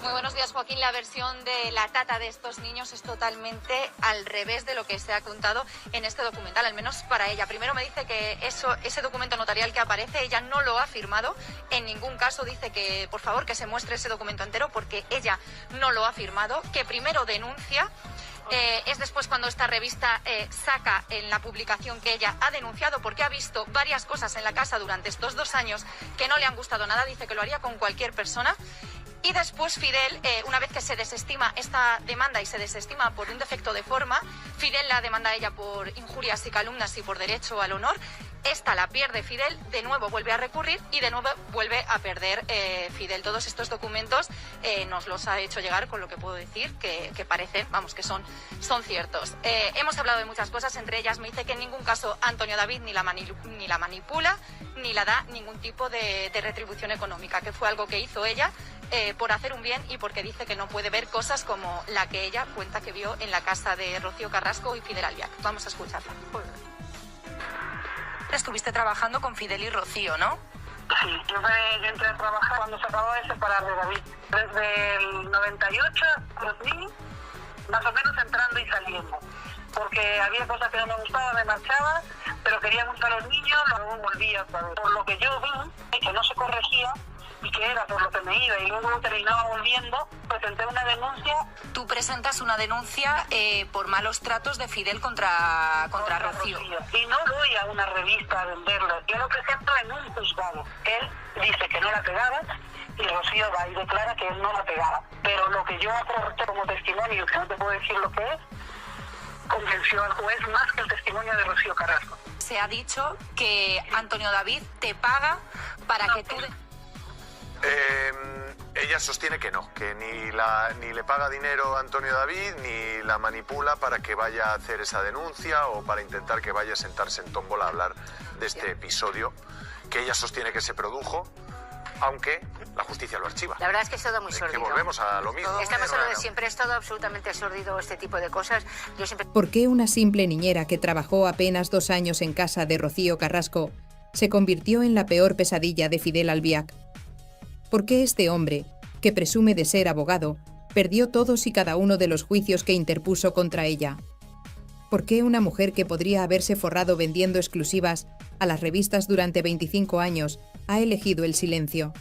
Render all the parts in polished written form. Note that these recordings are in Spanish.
Muy buenos días, Joaquín. La versión de la tata de estos niños es totalmente al revés de lo que se ha contado en este documental, al menos para ella. Primero me dice que ese documento notarial que aparece, ella no lo ha firmado. En ningún caso dice que, por favor, que se muestre ese documento entero porque ella no lo ha firmado. Que primero denuncia. Es después cuando esta revista saca en la publicación que ella ha denunciado porque ha visto varias cosas en la casa durante estos 2 años que no le han gustado nada. Dice que lo haría con cualquier persona. Y después Fidel, una vez que se desestima esta demanda y se desestima por un defecto de forma, Fidel la demanda a ella por injurias y calumnias y por derecho al honor. Esta la pierde Fidel, de nuevo vuelve a recurrir y de nuevo vuelve a perder Fidel. Todos estos documentos nos los ha hecho llegar, con lo que puedo decir que parecen, vamos, que son ciertos. Hemos hablado de muchas cosas, entre ellas me dice que en ningún caso Antonio David ni la manipula ni la da ningún tipo de retribución económica, que fue algo que hizo ella por hacer un bien y porque dice que no puede ver cosas como la que ella cuenta que vio en la casa de Rocío Carrasco y Fidel Albiac. Vamos a escucharla. Estuviste trabajando con Fidel y Rocío, ¿no? Sí, yo entré a trabajar cuando se acabó de separar de David. Desde el 98 a 2000, más o menos entrando y saliendo. Porque había cosas que no me gustaban, me marchaba, pero quería mucho a los niños, luego volvía otra vez. Por lo que yo vi, que no se corregía, y que era por lo que me iba y luego terminaba volviendo, presenté una denuncia. Tú presentas una denuncia por malos tratos de Fidel contra Rocío. Y no voy a una revista a venderlo, yo lo presento en un juzgado. Él dice que no la pegaba y Rocío va y declara que él no la pegaba. Pero lo que yo aporté como testimonio, que no te puedo decir lo que es, convenció al juez más que el testimonio de Rocío Carrasco. Se ha dicho que Antonio David te paga para que tú... Ella sostiene que no, que ni le paga dinero a Antonio David, ni la manipula para que vaya a hacer esa denuncia o para intentar que vaya a sentarse en tómbola a hablar de este episodio que ella sostiene que se produjo, aunque la justicia lo archiva. La verdad es que es todo muy sórdido. Que volvemos a lo mismo. Estamos en lo de siempre, es todo absolutamente sórdido este tipo de cosas. Yo siempre... ¿Por qué una simple niñera que trabajó apenas 2 años en casa de Rocío Carrasco se convirtió en la peor pesadilla de Fidel Albiac? ¿Por qué este hombre, que presume de ser abogado, perdió todos y cada uno de los juicios que interpuso contra ella? ¿Por qué una mujer que podría haberse forrado vendiendo exclusivas a las revistas durante 25 años ha elegido el silencio?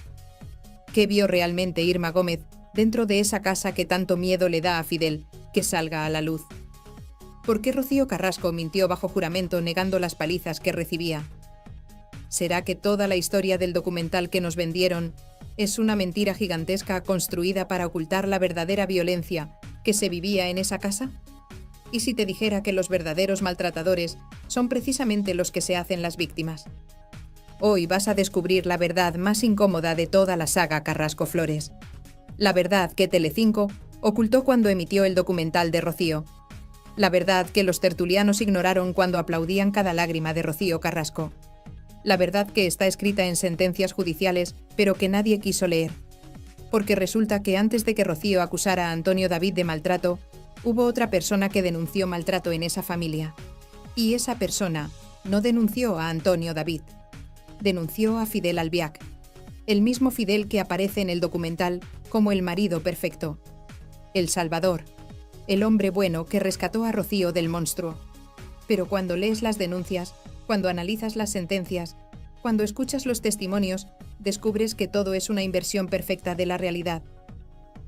¿Qué vio realmente Irma Gómez dentro de esa casa que tanto miedo le da a Fidel que salga a la luz? ¿Por qué Rocío Carrasco mintió bajo juramento negando las palizas que recibía? ¿Será que toda la historia del documental que nos vendieron es una mentira gigantesca construida para ocultar la verdadera violencia que se vivía en esa casa? ¿Y si te dijera que los verdaderos maltratadores son precisamente los que se hacen las víctimas? Hoy vas a descubrir la verdad más incómoda de toda la saga Carrasco Flores. La verdad que Telecinco ocultó cuando emitió el documental de Rocío. La verdad que los tertulianos ignoraron cuando aplaudían cada lágrima de Rocío Carrasco. La verdad que está escrita en sentencias judiciales, pero que nadie quiso leer. Porque resulta que antes de que Rocío acusara a Antonio David de maltrato, hubo otra persona que denunció maltrato en esa familia. Y esa persona no denunció a Antonio David. Denunció a Fidel Albiac, el mismo Fidel que aparece en el documental como el marido perfecto. El Salvador, el hombre bueno que rescató a Rocío del monstruo. Pero cuando lees las denuncias, cuando analizas las sentencias, cuando escuchas los testimonios, descubres que todo es una inversión perfecta de la realidad.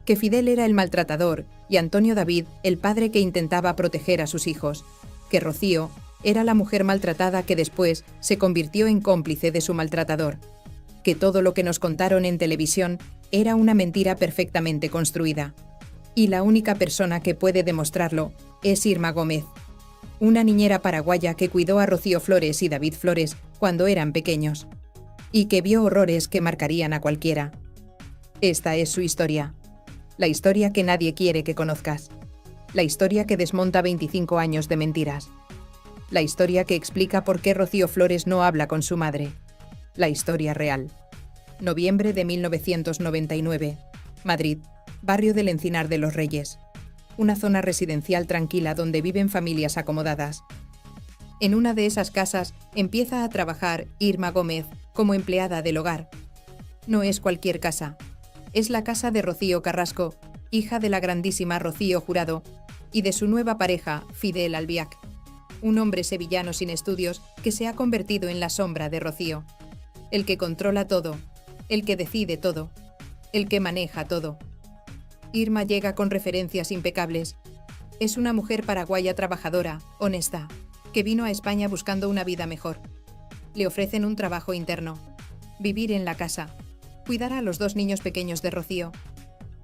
Que Fidel era el maltratador y Antonio David el padre que intentaba proteger a sus hijos. Que Rocío era la mujer maltratada que después se convirtió en cómplice de su maltratador. Que todo lo que nos contaron en televisión era una mentira perfectamente construida. Y la única persona que puede demostrarlo es Irma Gómez, una niñera paraguaya que cuidó a Rocío Flores y David Flores cuando eran pequeños, y que vio horrores que marcarían a cualquiera. Esta es su historia, la historia que nadie quiere que conozcas, la historia que desmonta 25 años de mentiras, la historia que explica por qué Rocío Flores no habla con su madre, la historia real. Noviembre de 1999, Madrid, barrio del Encinar de los Reyes. Una zona residencial tranquila donde viven familias acomodadas. En una de esas casas empieza a trabajar Irma Gómez como empleada del hogar. No es cualquier casa. es la casa de Rocío Carrasco, hija de la grandísima Rocío Jurado, y de su nueva pareja, Fidel Albiac, un hombre sevillano sin estudios que se ha convertido en la sombra de Rocío, el que controla todo, el que decide todo, el que maneja todo. Irma llega con referencias impecables. Es una mujer paraguaya trabajadora, honesta, que vino a España buscando una vida mejor. Le ofrecen un trabajo interno, vivir en la casa, cuidar a los 2 niños pequeños de Rocío.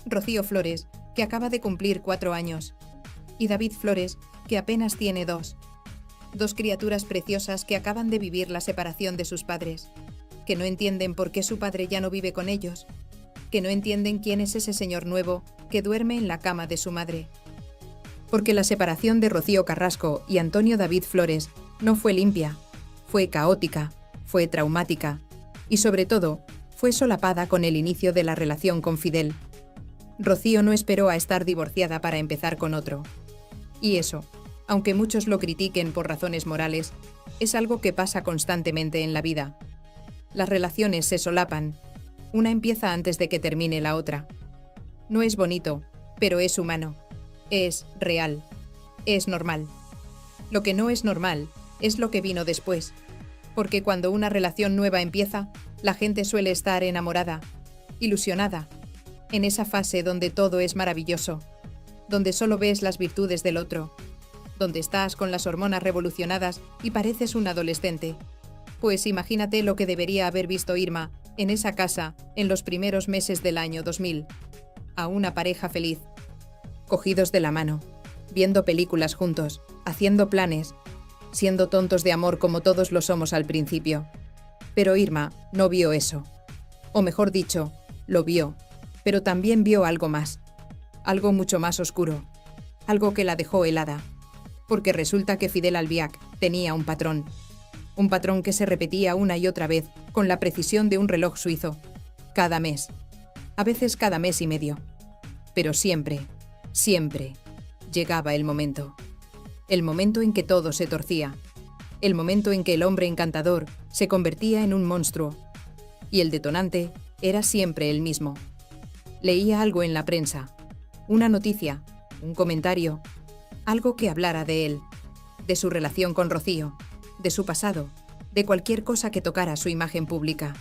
Rocío Flores, que acaba de cumplir 4 años, y David Flores, que apenas tiene 2. 2 criaturas preciosas que acaban de vivir la separación de sus padres, que no entienden por qué su padre ya no vive con ellos, que no entienden quién es ese señor nuevo que duerme en la cama de su madre. Porque la separación de Rocío Carrasco y Antonio David Flores no fue limpia, fue caótica, fue traumática y sobre todo fue solapada con el inicio de la relación con Fidel. Rocío no esperó a estar divorciada para empezar con otro. Y eso, aunque muchos lo critiquen por razones morales, es algo que pasa constantemente en la vida. Las relaciones se solapan. Una empieza antes de que termine la otra. No es bonito, pero es humano. Es real. Es normal. Lo que no es normal es lo que vino después. Porque cuando una relación nueva empieza, la gente suele estar enamorada, ilusionada, en esa fase donde todo es maravilloso, donde solo ves las virtudes del otro, donde estás con las hormonas revolucionadas y pareces un adolescente. Pues imagínate lo que debería haber visto Irma en esa casa en los primeros meses del año 2000. A una pareja feliz, cogidos de la mano, viendo películas juntos, haciendo planes, siendo tontos de amor como todos lo somos al principio. Pero Irma no vio eso. O mejor dicho, lo vio, pero también vio algo más. Algo mucho más oscuro. Algo que la dejó helada. Porque resulta que Fidel Albiac tenía un patrón. Un patrón que se repetía una y otra vez con la precisión de un reloj suizo. Cada mes. A veces cada mes y medio. Pero siempre, siempre, llegaba el momento. El momento en que todo se torcía. El momento en que el hombre encantador se convertía en un monstruo. Y el detonante era siempre el mismo. Leía algo en la prensa. Una noticia, un comentario, algo que hablara de él, de su relación con Rocío, de su pasado, de cualquier cosa que tocara su imagen pública.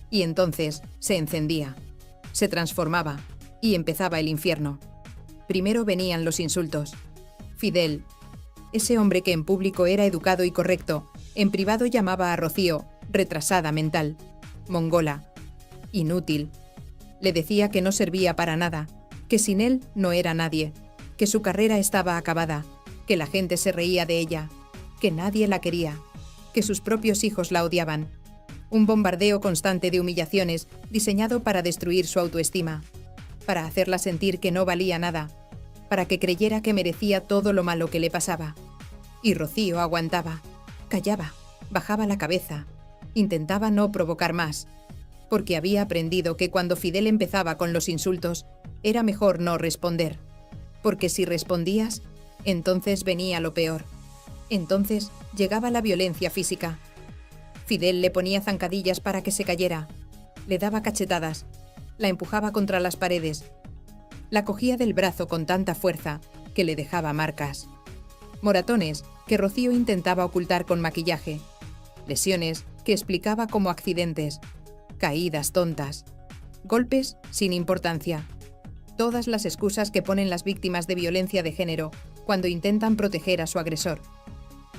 Y entonces se encendía, se transformaba y empezaba el infierno. Primero venían los insultos. Fidel, ese hombre que en público era educado y correcto, en privado llamaba a Rocío retrasada mental, mongola, inútil. Le decía que no servía para nada, que sin él no era nadie, que su carrera estaba acabada, que la gente se reía de ella, que nadie la quería, que sus propios hijos la odiaban. Un bombardeo constante de humillaciones diseñado para destruir su autoestima, para hacerla sentir que no valía nada, para que creyera que merecía todo lo malo que le pasaba. Y Rocío aguantaba, callaba, bajaba la cabeza, intentaba no provocar más, porque había aprendido que cuando Fidel empezaba con los insultos, era mejor no responder, porque si respondías, entonces venía lo peor. Entonces llegaba la violencia física. Fidel le ponía zancadillas para que se cayera, le daba cachetadas, la empujaba contra las paredes, la cogía del brazo con tanta fuerza que le dejaba marcas. Moratones que Rocío intentaba ocultar con maquillaje, lesiones que explicaba como accidentes, caídas tontas, golpes sin importancia. Todas las excusas que ponen las víctimas de violencia de género cuando intentan proteger a su agresor.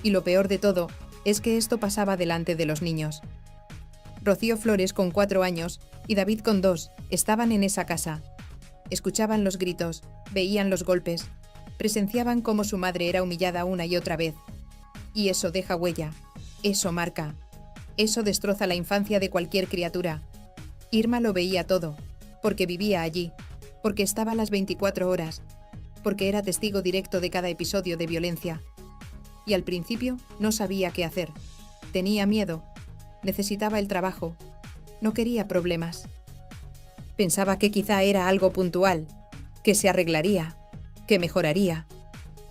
Y lo peor de todo es que esto pasaba delante de los niños. Rocío Flores, con 4 años, y David, con 2, estaban en esa casa. Escuchaban los gritos, veían los golpes, presenciaban cómo su madre era humillada una y otra vez. Y eso deja huella, eso marca, eso destroza la infancia de cualquier criatura. Irma lo veía todo, porque vivía allí, porque estaba a las 24 horas, porque era testigo directo de cada episodio de violencia. Y al principio no sabía qué hacer. Tenía miedo, necesitaba el trabajo, no quería problemas. Pensaba que quizá era algo puntual, que se arreglaría, que mejoraría.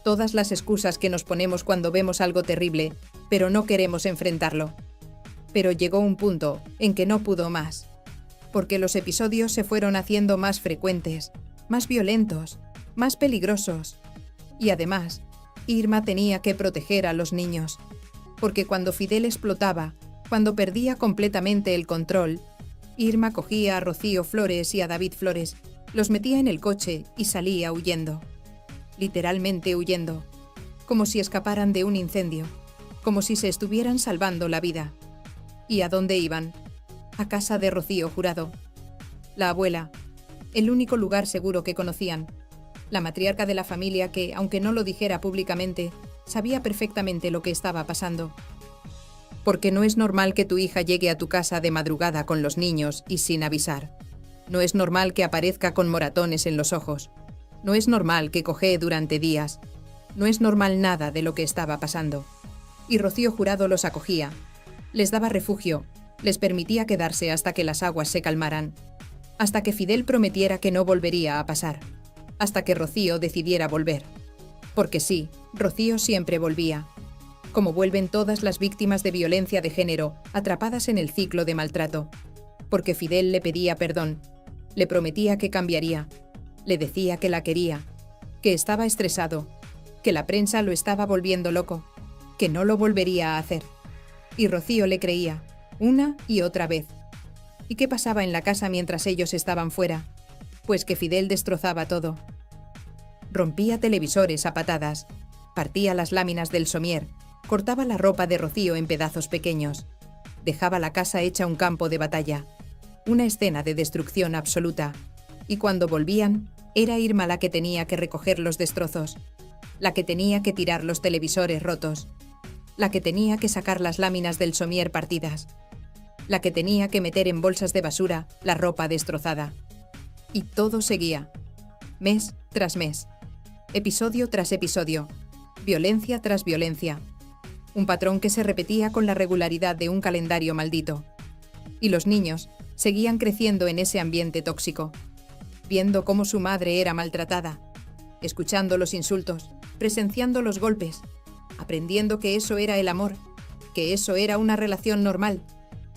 Todas las excusas que nos ponemos cuando vemos algo terrible, pero no queremos enfrentarlo. Pero llegó un punto en que no pudo más. porque los episodios se fueron haciendo más frecuentes, más violentos, más peligrosos. Y además, Irma tenía que proteger a los niños, porque cuando Fidel explotaba, cuando perdía completamente el control, Irma cogía a Rocío Flores y a David Flores, los metía en el coche y salía huyendo. Literalmente huyendo, como si escaparan de un incendio, como si se estuvieran salvando la vida. ¿Y a dónde iban? A casa de Rocío Jurado. La abuela, el único lugar seguro que conocían. La matriarca de la familia que, aunque no lo dijera públicamente, sabía perfectamente lo que estaba pasando. Porque no es normal que tu hija llegue a tu casa de madrugada con los niños y sin avisar. No es normal que aparezca con moratones en los ojos. No es normal que cojee durante días. No es normal nada de lo que estaba pasando. Y Rocío Jurado los acogía, les daba refugio, les permitía quedarse hasta que las aguas se calmaran, hasta que Fidel prometiera que no volvería a pasar, hasta que Rocío decidiera volver. Porque sí, Rocío siempre volvía, como vuelven todas las víctimas de violencia de género atrapadas en el ciclo de maltrato. Porque Fidel le pedía perdón, le prometía que cambiaría, le decía que la quería, que estaba estresado, que la prensa lo estaba volviendo loco, que no lo volvería a hacer. Y Rocío le creía, una y otra vez. ¿Y qué pasaba en la casa mientras ellos estaban fuera? Pues que Fidel destrozaba todo. Rompía televisores a patadas, partía las láminas del somier, cortaba la ropa de Rocío en pedazos pequeños, dejaba la casa hecha un campo de batalla, una escena de destrucción absoluta. Y cuando volvían, era Irma la que tenía que recoger los destrozos, la que tenía que tirar los televisores rotos, la que tenía que sacar las láminas del somier partidas, la que tenía que meter en bolsas de basura la ropa destrozada. Y todo seguía, mes tras mes, episodio tras episodio, violencia tras violencia, un patrón que se repetía con la regularidad de un calendario maldito. Y los niños seguían creciendo en ese ambiente tóxico, viendo cómo su madre era maltratada, escuchando los insultos, presenciando los golpes, aprendiendo que eso era el amor, que eso era una relación normal,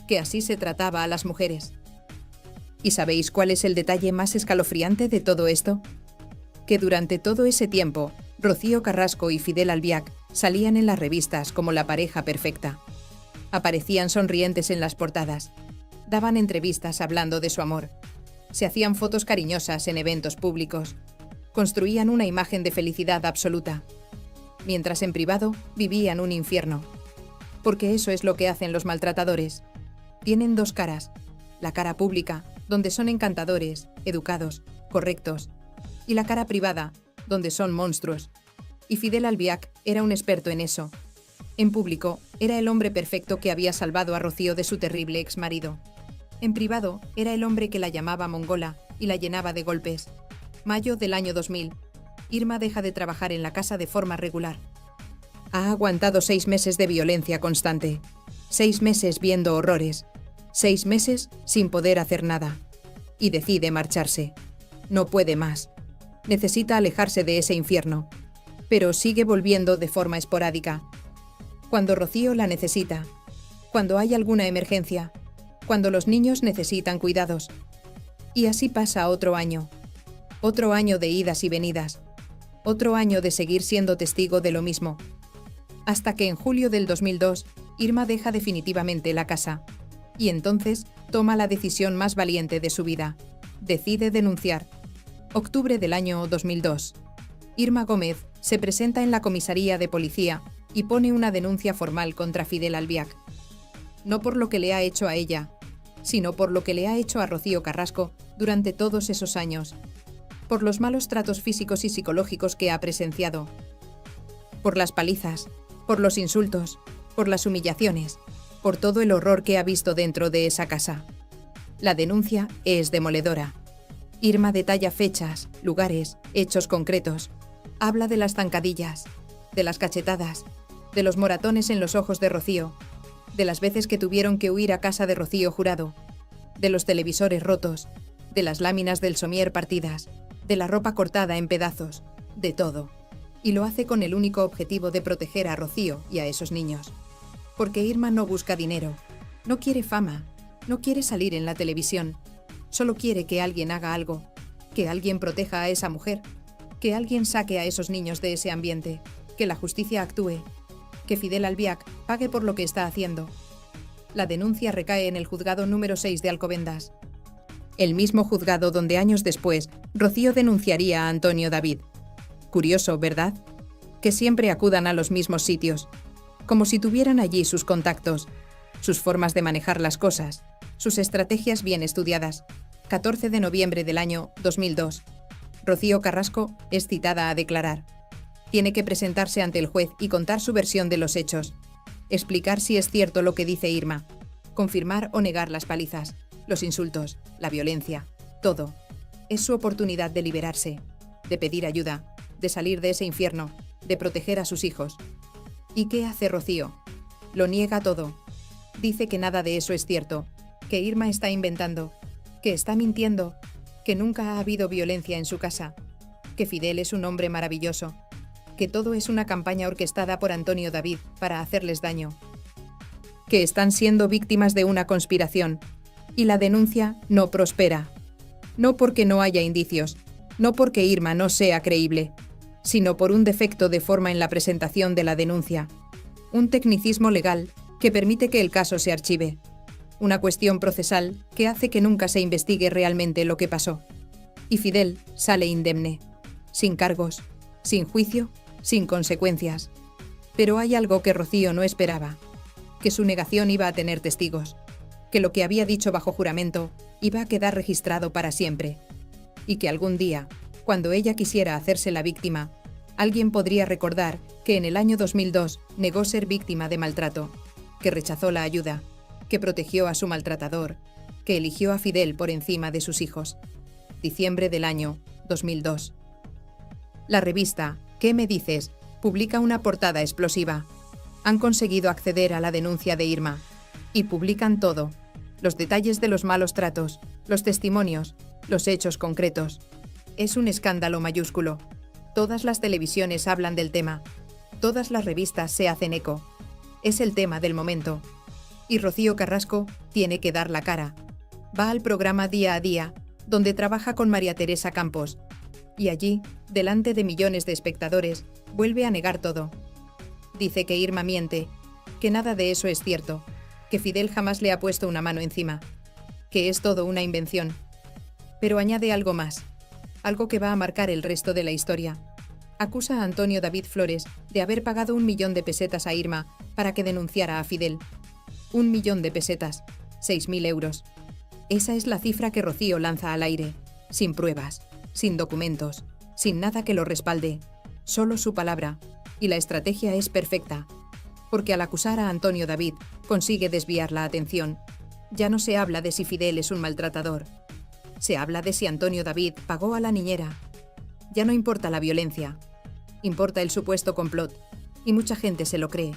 que así se trataba a las mujeres. ¿Y sabéis cuál es el detalle más escalofriante de todo esto? Que durante todo ese tiempo, Rocío Carrasco y Fidel Albiac salían en las revistas como la pareja perfecta. Aparecían sonrientes en las portadas, daban entrevistas hablando de su amor, se hacían fotos cariñosas en eventos públicos, construían una imagen de felicidad absoluta, mientras en privado vivían un infierno. Porque eso es lo que hacen los maltratadores. Tienen dos caras, la cara pública, donde son encantadores, educados, correctos, y la cara privada, donde son monstruos. Y Fidel Albiac era un experto en eso. En público, era el hombre perfecto que había salvado a Rocío de su terrible exmarido. En privado, era el hombre que la llamaba mongola y la llenaba de golpes. Mayo del año 2000. Irma deja de trabajar en la casa de forma regular. Ha aguantado 6 meses de violencia constante. 6 meses viendo horrores. 6 meses sin poder hacer nada. Y decide marcharse. No puede más. Necesita alejarse de ese infierno. Pero sigue volviendo de forma esporádica. Cuando Rocío la necesita. Cuando hay alguna emergencia. Cuando los niños necesitan cuidados. Y así pasa otro año. Otro año de idas y venidas. Otro año de seguir siendo testigo de lo mismo. Hasta que en julio del 2002, Irma deja definitivamente la casa. Y entonces toma la decisión más valiente de su vida. Decide denunciar. Octubre del año 2002. Irma Gómez se presenta en la comisaría de policía y pone una denuncia formal contra Fidel Albiac. No por lo que le ha hecho a ella, sino por lo que le ha hecho a Rocío Carrasco durante todos esos años. Por los malos tratos físicos y psicológicos que ha presenciado. Por las palizas, por los insultos, por las humillaciones, por todo el horror que ha visto dentro de esa casa. La denuncia es demoledora. Irma detalla fechas, lugares, hechos concretos. Habla de las zancadillas, de las cachetadas, de los moratones en los ojos de Rocío, de las veces que tuvieron que huir a casa de Rocío Jurado, de los televisores rotos, de las láminas del somier partidas, de la ropa cortada en pedazos, de todo. Y lo hace con el único objetivo de proteger a Rocío y a esos niños. Porque Irma no busca dinero, no quiere fama, no quiere salir en la televisión, Solo quiere que alguien haga algo, que alguien proteja a esa mujer, que alguien saque a esos niños de ese ambiente, que la justicia actúe, que Fidel Albiac pague por lo que está haciendo. La denuncia recae en el juzgado número 6 de Alcobendas. El mismo juzgado donde años después Rocío denunciaría a Antonio David. Curioso, ¿verdad? Que siempre acudan a los mismos sitios, como si tuvieran allí sus contactos, sus formas de manejar las cosas, sus estrategias bien estudiadas. 14 de noviembre del año 2002. Rocío Carrasco es citada a declarar. Tiene que presentarse ante el juez y contar su versión de los hechos, explicar si es cierto lo que dice Irma, confirmar o negar las palizas, los insultos, la violencia, todo. Es su oportunidad de liberarse, de pedir ayuda, de salir de ese infierno, de proteger a sus hijos. ¿Y qué hace Rocío? Lo niega todo. Dice que nada de eso es cierto, que Irma está inventando, que está mintiendo, que nunca ha habido violencia en su casa, que Fidel es un hombre maravilloso, que todo es una campaña orquestada por Antonio David para hacerles daño, que están siendo víctimas de una conspiración, y la denuncia no prospera. No porque no haya indicios, no porque Irma no sea creíble, sino por un defecto de forma en la presentación de la denuncia, un tecnicismo legal que permite que el caso se archive, una cuestión procesal que hace que nunca se investigue realmente lo que pasó. Y Fidel sale indemne, sin cargos, sin juicio, sin consecuencias. Pero hay algo que Rocío no esperaba, que su negación iba a tener testigos, que lo que había dicho bajo juramento iba a quedar registrado para siempre, y que algún día, cuando ella quisiera hacerse la víctima, alguien podría recordar que en el año 2002 negó ser víctima de maltrato, que rechazó la ayuda, que protegió a su maltratador, que eligió a Fidel por encima de sus hijos. Diciembre del año 2002. La revista ¿Qué me dices?, publica una portada explosiva. Han conseguido acceder a la denuncia de Irma y publican todo: los detalles de los malos tratos, los testimonios, los hechos concretos. Es un escándalo mayúsculo. Todas las televisiones hablan del tema. Todas las revistas se hacen eco. Es el tema del momento. Y Rocío Carrasco tiene que dar la cara. Va al programa Día a Día, donde trabaja con María Teresa Campos. Y allí, delante de millones de espectadores, vuelve a negar todo. Dice que Irma miente, que nada de eso es cierto, que Fidel jamás le ha puesto una mano encima, que es todo una invención. Pero añade algo más, algo que va a marcar el resto de la historia. Acusa a Antonio David Flores de haber pagado 1 millón de pesetas a Irma para que denunciara a Fidel. 1 millón de pesetas, 6.000 euros. Esa es la cifra que Rocío lanza al aire, sin pruebas, sin documentos, sin nada que lo respalde, solo su palabra, y la estrategia es perfecta, porque al acusar a Antonio David consigue desviar la atención. Ya no se habla de si Fidel es un maltratador, se habla de si Antonio David pagó a la niñera. Ya no importa la violencia, importa el supuesto complot, y mucha gente se lo cree,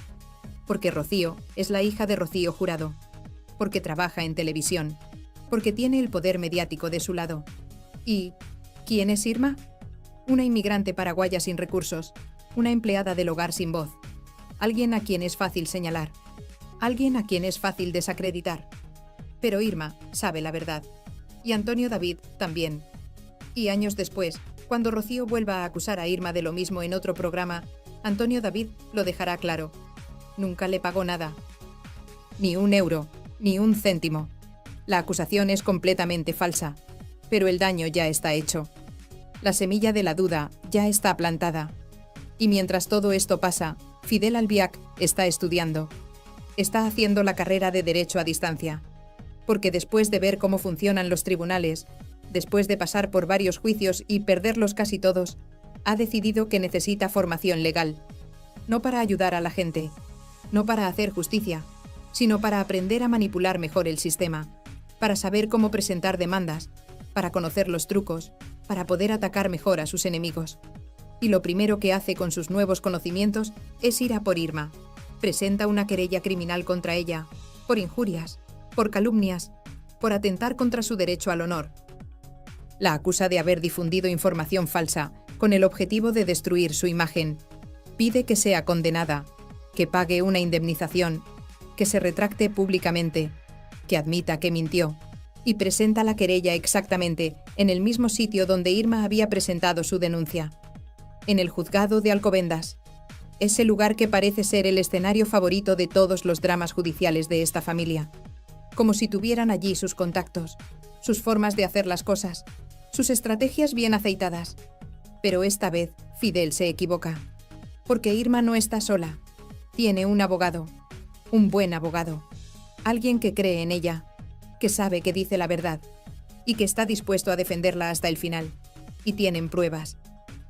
porque Rocío es la hija de Rocío Jurado, porque trabaja en televisión, porque tiene el poder mediático de su lado. ¿Y quién es Irma? Una inmigrante paraguaya sin recursos, una empleada del hogar sin voz, alguien a quien es fácil señalar, alguien a quien es fácil desacreditar. Pero Irma sabe la verdad, y Antonio David también. Y años después, cuando Rocío vuelva a acusar a Irma de lo mismo en otro programa, Antonio David lo dejará claro. Nunca le pagó nada. Ni 1 euro, ni 1 céntimo. La acusación es completamente falsa, pero el daño ya está hecho. La semilla de la duda ya está plantada. Y mientras todo esto pasa, Fidel Albiac está estudiando. Está haciendo la carrera de Derecho a distancia. Porque después de ver cómo funcionan los tribunales, después de pasar por varios juicios y perderlos casi todos, ha decidido que necesita formación legal. No para ayudar a la gente, no para hacer justicia, sino para aprender a manipular mejor el sistema, para saber cómo presentar demandas, para conocer los trucos, para poder atacar mejor a sus enemigos. Y lo primero que hace con sus nuevos conocimientos es ir a por Irma. Presenta una querella criminal contra ella, por injurias, por calumnias, por atentar contra su derecho al honor. La acusa de haber difundido información falsa con el objetivo de destruir su imagen. Pide que sea condenada, que pague una indemnización, que se retracte públicamente, que admita que mintió, y presenta la querella exactamente en el mismo sitio donde Irma había presentado su denuncia, en el juzgado de Alcobendas, ese lugar que parece ser el escenario favorito de todos los dramas judiciales de esta familia, como si tuvieran allí sus contactos, sus formas de hacer las cosas, sus estrategias bien aceitadas. Pero esta vez Fidel se equivoca, porque Irma no está sola, tiene un abogado, un buen abogado, alguien que cree en ella, que sabe que dice la verdad y que está dispuesto a defenderla hasta el final. Y tienen pruebas.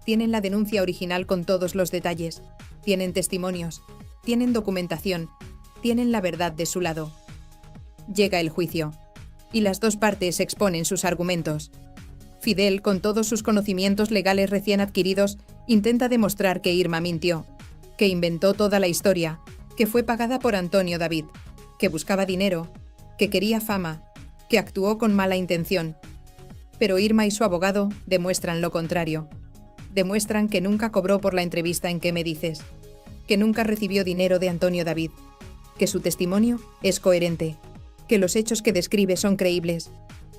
Tienen la denuncia original con todos los detalles. Tienen testimonios. Tienen documentación. Tienen la verdad de su lado. Llega el juicio. Y las dos partes exponen sus argumentos. Fidel, con todos sus conocimientos legales recién adquiridos, intenta demostrar que Irma mintió, que inventó toda la historia, que fue pagada por Antonio David, que buscaba dinero, que quería fama, que actuó con mala intención. Pero Irma y su abogado demuestran lo contrario. Demuestran que nunca cobró por la entrevista en ¿Qué me dices?, que nunca recibió dinero de Antonio David, que su testimonio es coherente, que los hechos que describe son creíbles,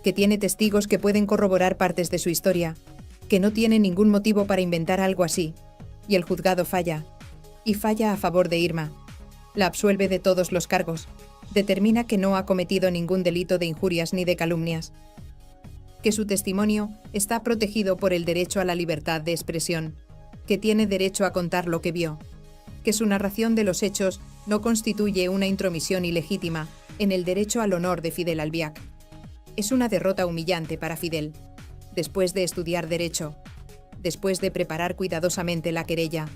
que tiene testigos que pueden corroborar partes de su historia, que no tiene ningún motivo para inventar algo así. Y el juzgado falla, y falla a favor de Irma. La absuelve de todos los cargos. Determina que no ha cometido ningún delito de injurias ni de calumnias, que su testimonio está protegido por el derecho a la libertad de expresión, que tiene derecho a contar lo que vio, que su narración de los hechos no constituye una intromisión ilegítima en el derecho al honor de Fidel Albiac. Es una derrota humillante para Fidel, después de estudiar derecho, después de preparar cuidadosamente la querella,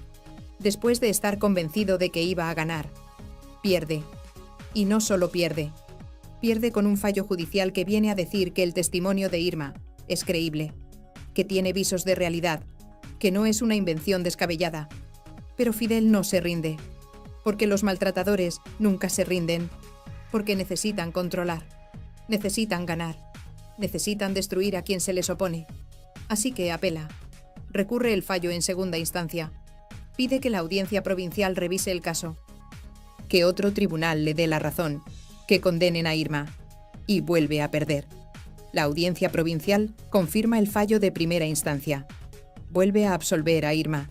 después de estar convencido de que iba a ganar. Pierde. Y no solo pierde. Pierde con un fallo judicial que viene a decir que el testimonio de Irma es creíble, que tiene visos de realidad, que no es una invención descabellada. Pero Fidel no se rinde, porque los maltratadores nunca se rinden, porque necesitan controlar, necesitan ganar, necesitan destruir a quien se les opone. Así que apela, recurre el fallo en segunda instancia, pide que la audiencia provincial revise el caso, que otro tribunal le dé la razón, que condenen a Irma, y vuelve a perder. La audiencia provincial confirma el fallo de primera instancia, vuelve a absolver a Irma,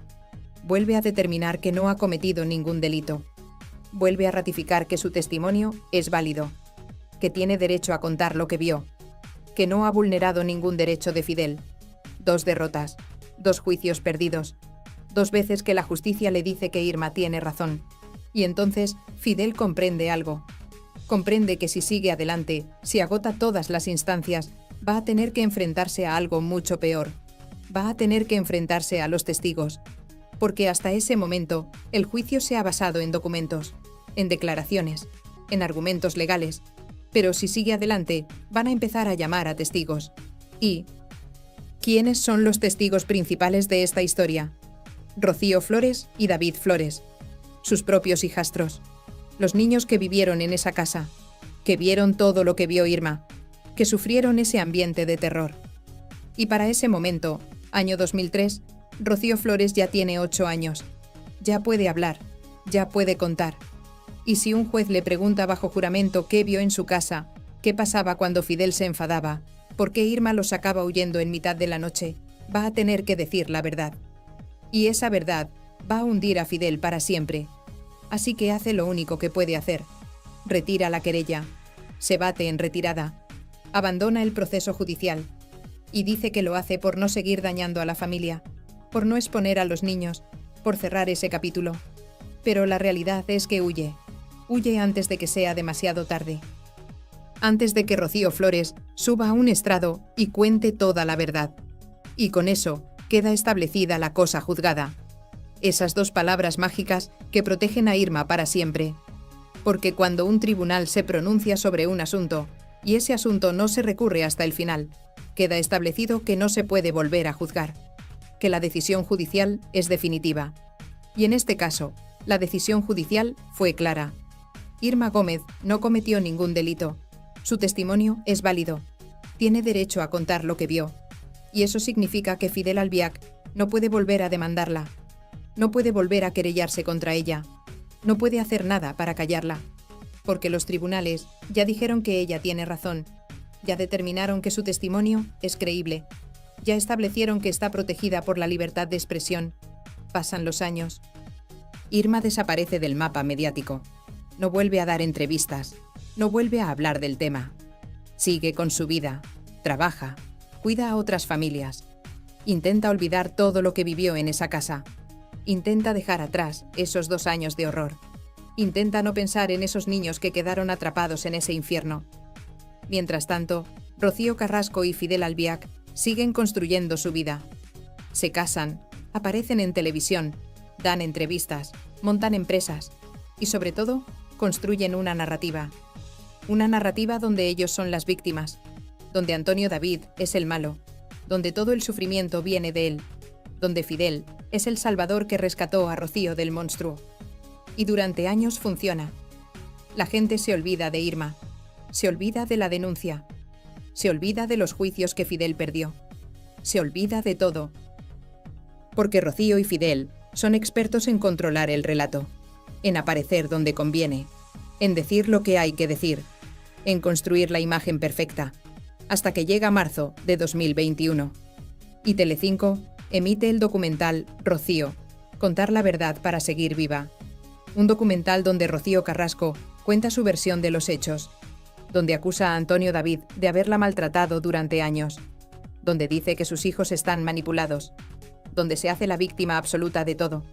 vuelve a determinar que no ha cometido ningún delito, vuelve a ratificar que su testimonio es válido, que tiene derecho a contar lo que vio, que no ha vulnerado ningún derecho de Fidel. 2 derrotas, 2 juicios perdidos, 2 veces que la justicia le dice que Irma tiene razón. Y entonces Fidel comprende algo. Comprende que si sigue adelante, si agota todas las instancias, va a tener que enfrentarse a algo mucho peor. Va a tener que enfrentarse a los testigos. Porque hasta ese momento, el juicio se ha basado en documentos, en declaraciones, en argumentos legales. Pero si sigue adelante, van a empezar a llamar a testigos. ¿Y quiénes son los testigos principales de esta historia? Rocío Flores y David Flores, sus propios hijastros, los niños que vivieron en esa casa, que vieron todo lo que vio Irma, que sufrieron ese ambiente de terror. Y para ese momento, año 2003, Rocío Flores ya tiene 8 años, ya puede hablar, ya puede contar. Y si un juez le pregunta bajo juramento qué vio en su casa, qué pasaba cuando Fidel se enfadaba, por qué Irma lo sacaba huyendo en mitad de la noche, va a tener que decir la verdad. Y esa verdad va a hundir a Fidel para siempre. Así que hace lo único que puede hacer. Retira la querella, se bate en retirada, abandona el proceso judicial y dice que lo hace por no seguir dañando a la familia, por no exponer a los niños, por cerrar ese capítulo. Pero la realidad es que huye antes de que sea demasiado tarde. Antes de que Rocío Flores suba a un estrado y cuente toda la verdad. Y con eso queda establecida la cosa juzgada. Esas 2 palabras mágicas que protegen a Irma para siempre. Porque cuando un tribunal se pronuncia sobre un asunto, y ese asunto no se recurre hasta el final, queda establecido que no se puede volver a juzgar, que la decisión judicial es definitiva. Y en este caso, la decisión judicial fue clara. Irma Gómez no cometió ningún delito. Su testimonio es válido. Tiene derecho a contar lo que vio. Y eso significa que Fidel Albiac no puede volver a demandarla. No puede volver a querellarse contra ella. No puede hacer nada para callarla. Porque los tribunales ya dijeron que ella tiene razón. Ya determinaron que su testimonio es creíble. Ya establecieron que está protegida por la libertad de expresión. Pasan los años. Irma desaparece del mapa mediático. No vuelve a dar entrevistas. No vuelve a hablar del tema. Sigue con su vida. Trabaja. Cuida a otras familias. Intenta olvidar todo lo que vivió en esa casa. Intenta dejar atrás esos 2 años de horror. Intenta no pensar en esos niños que quedaron atrapados en ese infierno. Mientras tanto, Rocío Carrasco y Fidel Albiac siguen construyendo su vida. Se casan, aparecen en televisión, dan entrevistas, montan empresas y, sobre todo, construyen una narrativa. Una narrativa donde ellos son las víctimas, donde Antonio David es el malo, donde todo el sufrimiento viene de él, donde Fidel es el salvador que rescató a Rocío del monstruo. Y durante años funciona. La gente se olvida de Irma, se olvida de la denuncia, se olvida de los juicios que Fidel perdió, se olvida de todo. Porque Rocío y Fidel son expertos en controlar el relato, en aparecer donde conviene, en decir lo que hay que decir, en construir la imagen perfecta, hasta que llega marzo de 2021. Y Telecinco emite el documental Rocío, contar la verdad para seguir viva. Un documental donde Rocío Carrasco cuenta su versión de los hechos, donde acusa a Antonio David de haberla maltratado durante años, donde dice que sus hijos están manipulados, donde se hace la víctima absoluta de todo.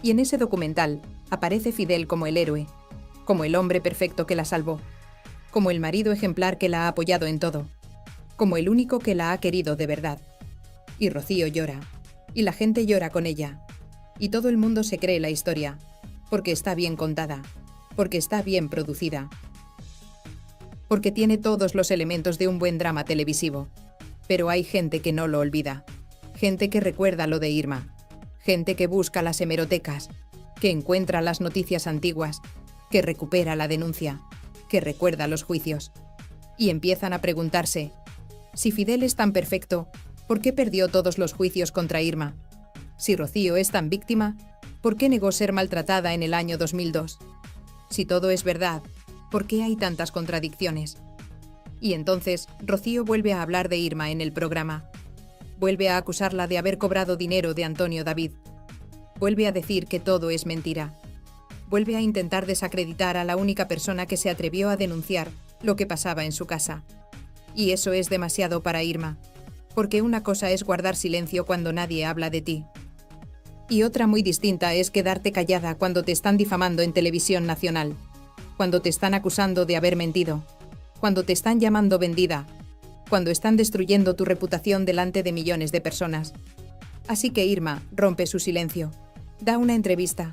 Y en ese documental aparece Fidel como el héroe, como el hombre perfecto que la salvó, como el marido ejemplar que la ha apoyado en todo, como el único que la ha querido de verdad. Y Rocío llora, y la gente llora con ella, y todo el mundo se cree la historia, porque está bien contada, porque está bien producida, porque tiene todos los elementos de un buen drama televisivo. Pero hay gente que no lo olvida, gente que recuerda lo de Irma, gente que busca las hemerotecas, que encuentra las noticias antiguas, que recupera la denuncia, que recuerda los juicios. Y empiezan a preguntarse, si Fidel es tan perfecto, ¿por qué perdió todos los juicios contra Irma? Si Rocío es tan víctima, ¿por qué negó ser maltratada en el año 2002? Si todo es verdad, ¿por qué hay tantas contradicciones? Y entonces, Rocío vuelve a hablar de Irma en el programa. Vuelve a acusarla de haber cobrado dinero de Antonio David. Vuelve a decir que todo es mentira. Vuelve a intentar desacreditar a la única persona que se atrevió a denunciar lo que pasaba en su casa. Y eso es demasiado para Irma, porque una cosa es guardar silencio cuando nadie habla de ti. Y otra muy distinta es quedarte callada cuando te están difamando en televisión nacional, cuando te están acusando de haber mentido, cuando te están llamando vendida, cuando están destruyendo tu reputación delante de millones de personas. Así que Irma rompe su silencio, da una entrevista,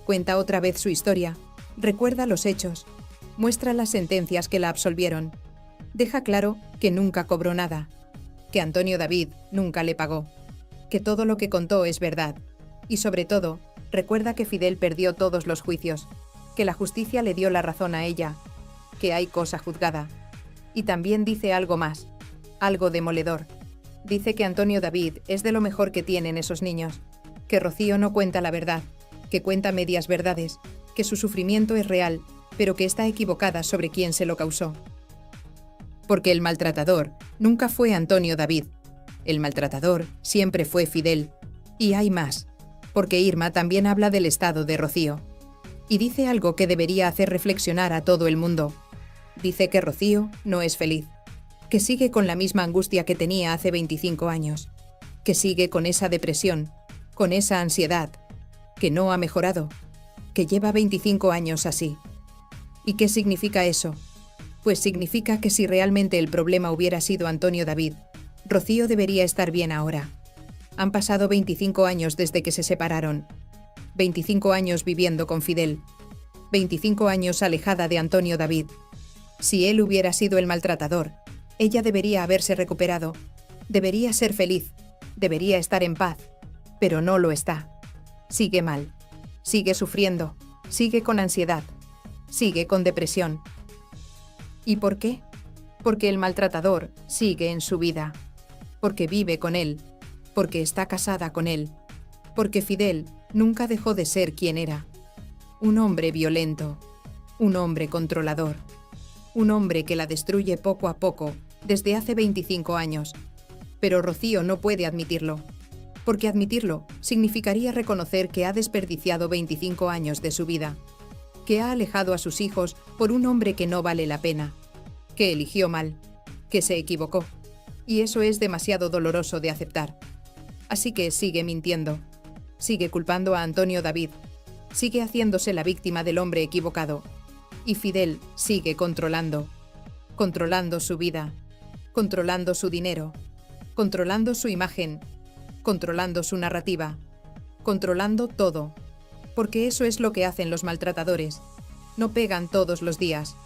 cuenta otra vez su historia, recuerda los hechos, muestra las sentencias que la absolvieron, deja claro que nunca cobró nada, que Antonio David nunca le pagó, que todo lo que contó es verdad. Y sobre todo, recuerda que Fidel perdió todos los juicios, que la justicia le dio la razón a ella, que hay cosa juzgada. Y también dice algo más, algo demoledor. Dice que Antonio David es de lo mejor que tienen esos niños, que Rocío no cuenta la verdad, que cuenta medias verdades, que su sufrimiento es real, pero que está equivocada sobre quién se lo causó. Porque el maltratador nunca fue Antonio David. El maltratador siempre fue Fidel. Y hay más, porque Irma también habla del estado de Rocío. Y dice algo que debería hacer reflexionar a todo el mundo. Dice que Rocío no es feliz, que sigue con la misma angustia que tenía hace 25 años, que sigue con esa depresión, con esa ansiedad, que no ha mejorado, que lleva 25 años así. ¿Y qué significa eso? Pues significa que si realmente el problema hubiera sido Antonio David, Rocío debería estar bien ahora. Han pasado 25 años desde que se separaron, 25 años viviendo con Fidel, 25 años alejada de Antonio David. Si él hubiera sido el maltratador, ella debería haberse recuperado, debería ser feliz, debería estar en paz, pero no lo está. Sigue mal, sigue sufriendo, sigue con ansiedad, sigue con depresión. ¿Y por qué? Porque el maltratador sigue en su vida, porque vive con él, porque está casada con él, porque Fidel nunca dejó de ser quien era. Un hombre violento, un hombre controlador, un hombre que la destruye poco a poco desde hace 25 años. Pero Rocío no puede admitirlo, porque admitirlo significaría reconocer que ha desperdiciado 25 años de su vida, que ha alejado a sus hijos por un hombre que no vale la pena, que eligió mal, que se equivocó, y eso es demasiado doloroso de aceptar. Así que sigue mintiendo, sigue culpando a Antonio David, sigue haciéndose la víctima del hombre equivocado, y Fidel sigue controlando su vida, controlando su dinero, controlando su imagen, controlando su narrativa, controlando todo, porque eso es lo que hacen los maltratadores. No pegan todos los días,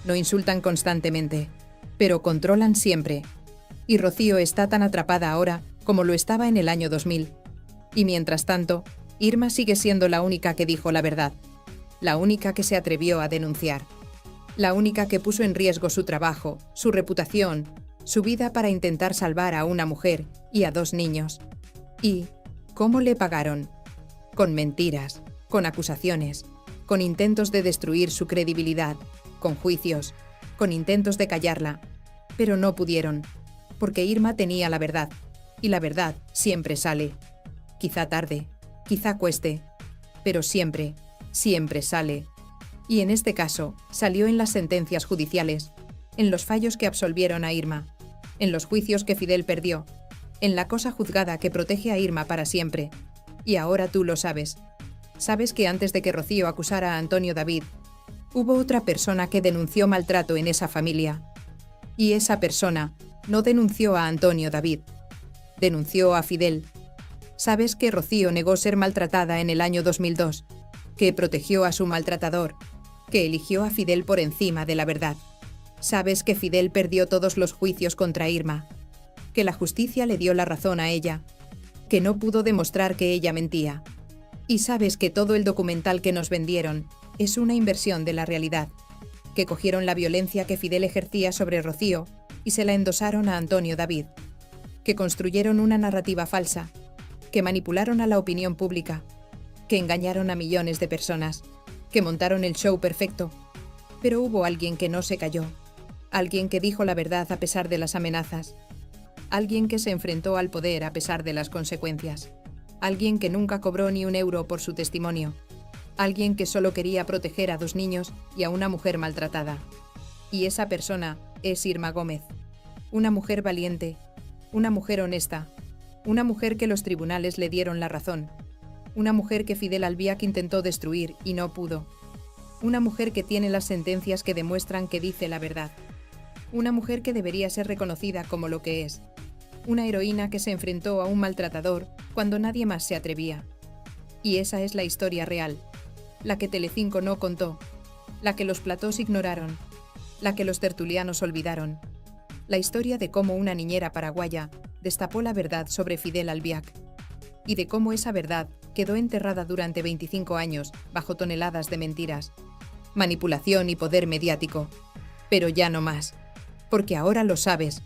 no insultan constantemente, pero controlan siempre. Y Rocío está tan atrapada ahora como lo estaba en el año 2000. Y mientras tanto, Irma sigue siendo la única que dijo la verdad, la única que se atrevió a denunciar, la única que puso en riesgo su trabajo, su reputación, su vida para intentar salvar a una mujer y a 2 niños. ¿Y cómo le pagaron? Con mentiras, con acusaciones, con intentos de destruir su credibilidad, con juicios, con intentos de callarla. Pero no pudieron, porque Irma tenía la verdad, y la verdad siempre sale. Quizá tarde, quizá cueste, pero siempre, siempre sale. Y en este caso, salió en las sentencias judiciales, en los fallos que absolvieron a Irma, en los juicios que Fidel perdió, en la cosa juzgada que protege a Irma para siempre. Y ahora tú lo sabes. Sabes que antes de que Rocío acusara a Antonio David, hubo otra persona que denunció maltrato en esa familia. Y esa persona no denunció a Antonio David, denunció a Fidel. Sabes que Rocío negó ser maltratada en el año 2002, que protegió a su maltratador, que eligió a Fidel por encima de la verdad. Sabes que Fidel perdió todos los juicios contra Irma, que la justicia le dio la razón a ella, que no pudo demostrar que ella mentía. Y sabes que todo el documental que nos vendieron es una inversión de la realidad, que cogieron la violencia que Fidel ejercía sobre Rocío y se la endosaron a Antonio David, que construyeron una narrativa falsa, que manipularon a la opinión pública, que engañaron a millones de personas, que montaron el show perfecto. Pero hubo alguien que no se cayó, alguien que dijo la verdad a pesar de las amenazas, alguien que se enfrentó al poder a pesar de las consecuencias, alguien que nunca cobró ni un euro por su testimonio, alguien que solo quería proteger a 2 niños y a una mujer maltratada. Y esa persona es Irma Gómez, una mujer valiente, una mujer honesta, una mujer que los tribunales le dieron la razón, una mujer que Fidel Albiac intentó destruir y no pudo, una mujer que tiene las sentencias que demuestran que dice la verdad, una mujer que debería ser reconocida como lo que es, una heroína que se enfrentó a un maltratador cuando nadie más se atrevía. Y esa es la historia real, la que Telecinco no contó, la que los platós ignoraron, la que los tertulianos olvidaron, la historia de cómo una niñera paraguaya destapó la verdad sobre Fidel Albiac y de cómo esa verdad quedó enterrada durante 25 años bajo toneladas de mentiras, manipulación y poder mediático. Pero ya no más, porque ahora lo sabes,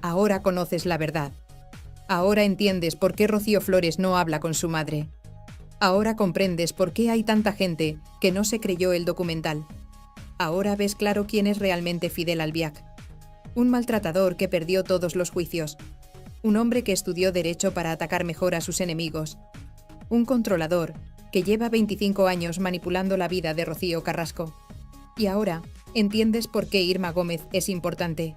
ahora conoces la verdad, ahora entiendes por qué Rocío Flores no habla con su madre, ahora comprendes por qué hay tanta gente que no se creyó el documental, ahora ves claro quién es realmente Fidel Albiac, un maltratador que perdió todos los juicios, un hombre que estudió Derecho para atacar mejor a sus enemigos, un controlador que lleva 25 años manipulando la vida de Rocío Carrasco. Y ahora entiendes por qué Irma Gómez es importante,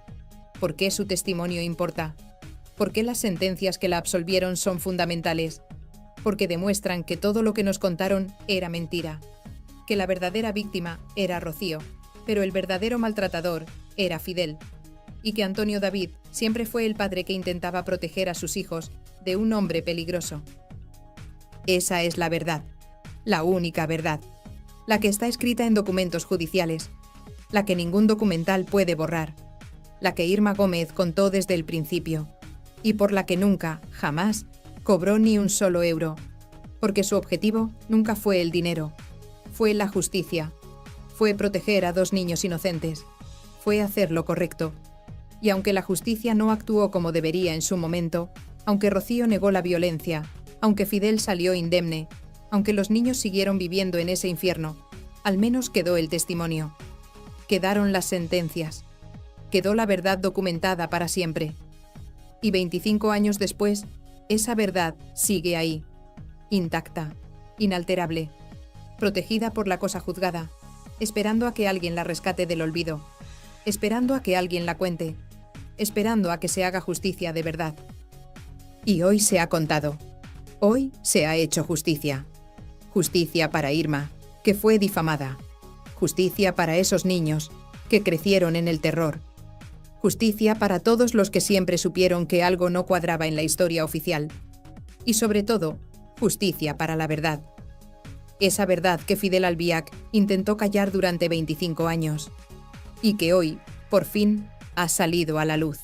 por qué su testimonio importa, por qué las sentencias que la absolvieron son fundamentales, porque demuestran que todo lo que nos contaron era mentira, que la verdadera víctima era Rocío, pero el verdadero maltratador era Fidel, y que Antonio David siempre fue el padre que intentaba proteger a sus hijos de un hombre peligroso. Esa es la verdad, la única verdad, la que está escrita en documentos judiciales, la que ningún documental puede borrar, la que Irma Gómez contó desde el principio, y por la que nunca, jamás, cobró ni un solo euro, porque su objetivo nunca fue el dinero, fue la justicia, fue proteger a 2 niños inocentes, fue hacer lo correcto. Y aunque la justicia no actuó como debería en su momento, aunque Rocío negó la violencia, aunque Fidel salió indemne, aunque los niños siguieron viviendo en ese infierno, al menos quedó el testimonio. Quedaron las sentencias. quedó la verdad documentada para siempre. Y 25 años después, esa verdad sigue ahí, intacta, inalterable, protegida por la cosa juzgada, esperando a que alguien la rescate del olvido, esperando a que alguien la cuente, esperando a que se haga justicia de verdad. Y hoy se ha contado. Hoy se ha hecho justicia. Justicia para Irma, que fue difamada. Justicia para esos niños que crecieron en el terror. Justicia para todos los que siempre supieron que algo no cuadraba en la historia oficial. Y sobre todo, justicia para la verdad. Esa verdad que Fidel Albiac intentó callar durante 25 años. Y que hoy, por fin, ha salido a la luz.